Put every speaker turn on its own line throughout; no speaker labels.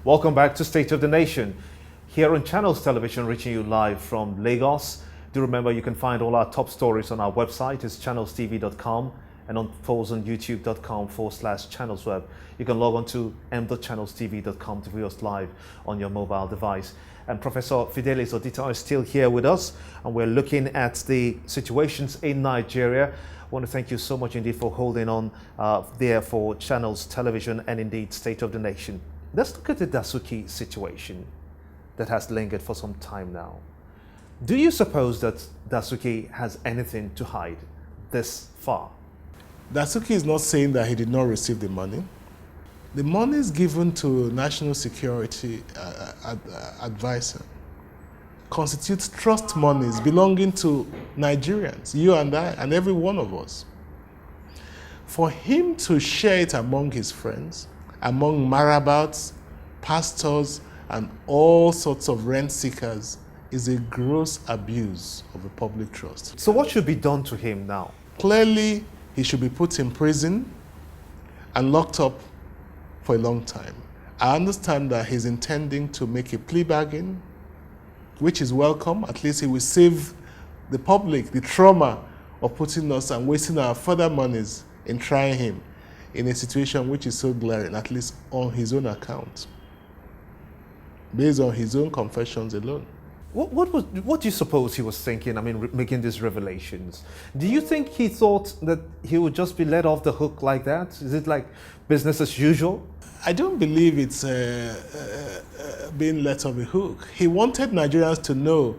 Welcome back to State of the Nation, here on Channels Television, reaching you live from Lagos. Do remember you can find all our top stories on our website. It's channelstv.com and on youtube.com/channelsweb. You can log on to m.channelstv.com to view us live on your mobile device. And Professor Fidelis Odita is still here with us, and we're looking at the situations in Nigeria. I want to thank you so much indeed for holding on there for Channels Television and indeed State of the Nation. Let's look at the Dasuki situation that has lingered for some time now. Do you suppose that Dasuki has anything to hide this far?
Dasuki is not saying that he did not receive the money. The money is given to National Security Advisor. Constitutes trust monies belonging to Nigerians, you and I, and every one of us. For him to share it among his friends, among marabouts, pastors, and all sorts of rent seekers is a gross abuse of the public trust.
So what should be done to him now?
Clearly, he should be put in prison and locked up for a long time. I understand that he's intending to make a plea bargain, which is welcome. At least he will save the public the trauma of putting us and wasting our further monies in trying him in a situation which is so glaring, at least on his own account, based on his own confessions alone.
What do you suppose he was thinking, making these revelations? Do you think he thought that he would just be let off the hook like that? Is it like business as usual?
I don't believe it's being let off the hook. He wanted Nigerians to know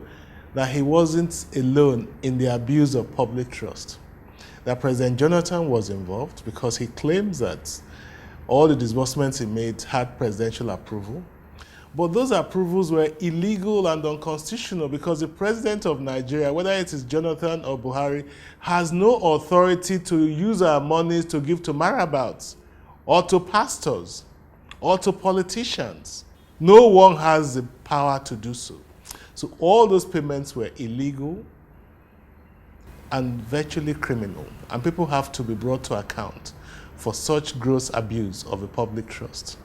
that he wasn't alone in the abuse of public trust. That President Jonathan was involved because he claims that all the disbursements he made had presidential approval. But those approvals were illegal and unconstitutional because the president of Nigeria, whether it is Jonathan or Buhari, has no authority to use our monies to give to marabouts or to pastors or to politicians. No one has the power to do so. So all those payments were illegal and virtually criminal, and people have to be brought to account for such gross abuse of the public trust.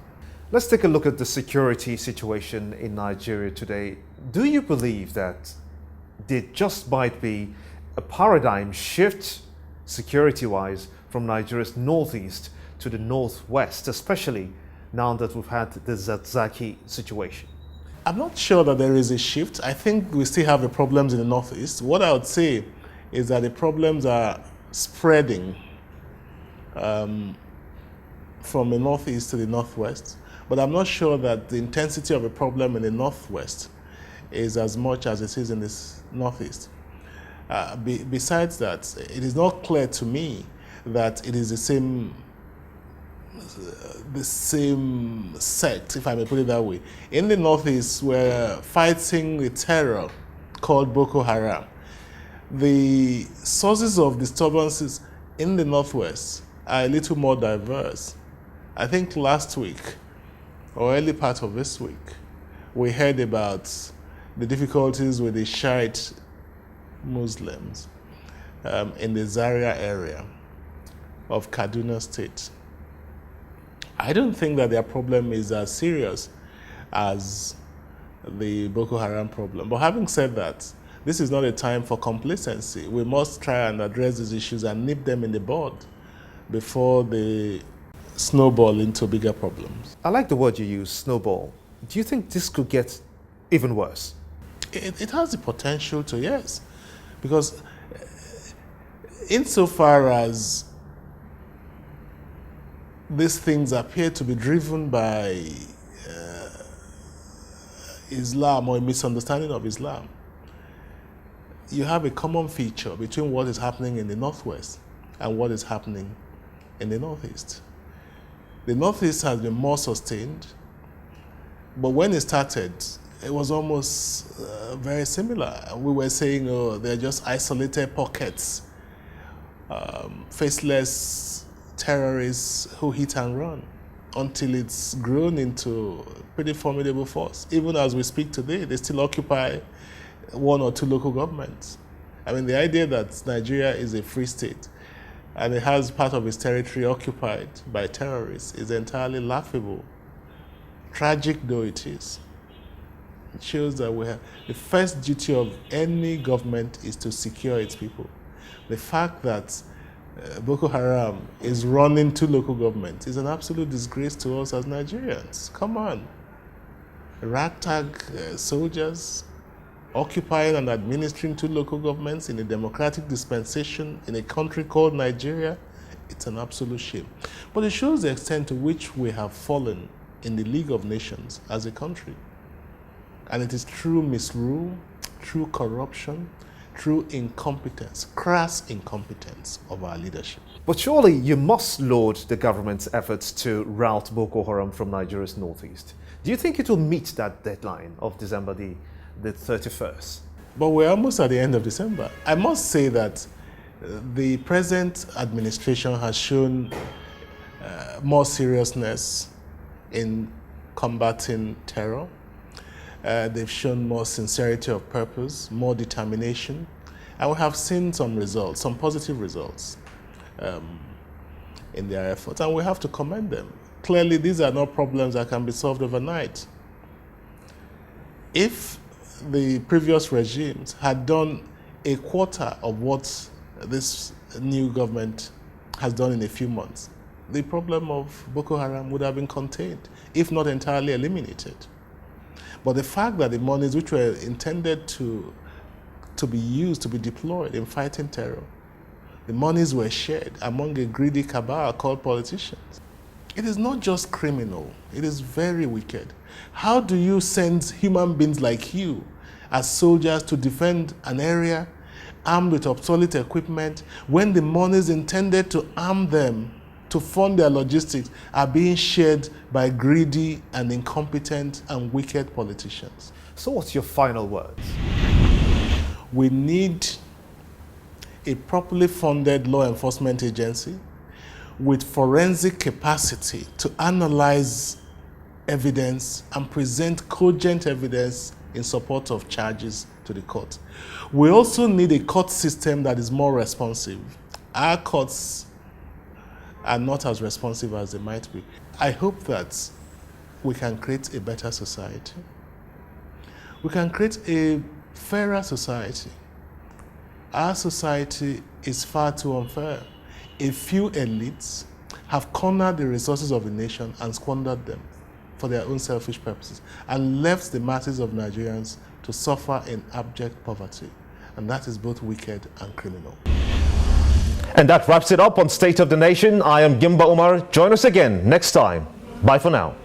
Let's take a look at the security situation in Nigeria today. Do you believe that there just might be a paradigm shift security-wise from Nigeria's northeast to the northwest, especially now that we've had the Zaki situation?
I'm not sure that there is a shift. I think we still have the problems in the northeast. What I would say is that the problems are spreading from the northeast to the northwest. But I'm not sure that the intensity of a problem in the northwest is as much as it is in the northeast. Besides that, it is not clear to me that it is the same sect, if I may put it that way. In the northeast, we're fighting the terror called Boko Haram. The sources of disturbances in the northwest are a little more diverse. I think last week, or early part of this week, we heard about the difficulties with the Shiite Muslims in the Zaria area of Kaduna State. I don't think that their problem is as serious as the Boko Haram problem. But having said that, this is not a time for complacency. We must try and address these issues and nip them in the bud before they snowball into bigger problems.
I like the word you use, snowball. Do you think this could get even worse?
It has the potential to, yes. Because insofar as these things appear to be driven by Islam or a misunderstanding of Islam, you have a common feature between what is happening in the northwest and what is happening in the northeast. The northeast has been more sustained, but when it started, it was almost very similar. We were saying, oh, they're just isolated pockets, faceless terrorists who hit and run, until it's grown into a pretty formidable force. Even as we speak today, they still occupy one or two local governments. I mean, the idea that Nigeria is a free state and it has part of its territory occupied by terrorists is entirely laughable. tragic though it is, it shows that we have the first duty of any government is to secure its people. The fact that Boko Haram is running 2 local governments is an absolute disgrace to us as Nigerians. Come on. Ragtag soldiers occupying and administering 2 local governments in a democratic dispensation in a country called Nigeria, it's an absolute shame. But it shows the extent to which we have fallen in the League of Nations as a country. And it is through misrule, through corruption, through incompetence, crass incompetence of our leadership.
But surely you must laud the government's efforts to rout Boko Haram from Nigeria's northeast. Do you think it will meet that deadline of December the 31st?
But we're almost at the end of December. I must say that the present administration has shown more seriousness in combating terror. They've shown more sincerity of purpose, more determination, and we have seen some results, some positive results in their efforts, and we have to commend them. Clearly, these are not problems that can be solved overnight. If the previous regimes had done a quarter of what this new government has done in a few months, the problem of Boko Haram would have been contained, if not entirely eliminated. But the fact that the monies which were intended to be used, to be deployed in fighting terror, the monies were shared among a greedy cabal called politicians. It is not just criminal, it is very wicked. How do you send human beings like you as soldiers to defend an area armed with obsolete equipment when the monies intended to arm them to fund their logistics are being shared by greedy and incompetent and wicked politicians?
So what's your final words?
We need a properly funded law enforcement agency with forensic capacity to analyze evidence and present cogent evidence in support of charges to the court. We also need a court system that is more responsive. Our courts are not as responsive as they might be. I hope that we can create a better society. We can create a fairer society. Our society is far too unfair. A few elites have cornered the resources of the nation and squandered them for their own selfish purposes and left the masses of Nigerians to suffer in abject poverty. And that is both wicked and criminal.
And that wraps it up on State of the Nation. I am Gimba Umar. Join us again next time. Bye for now.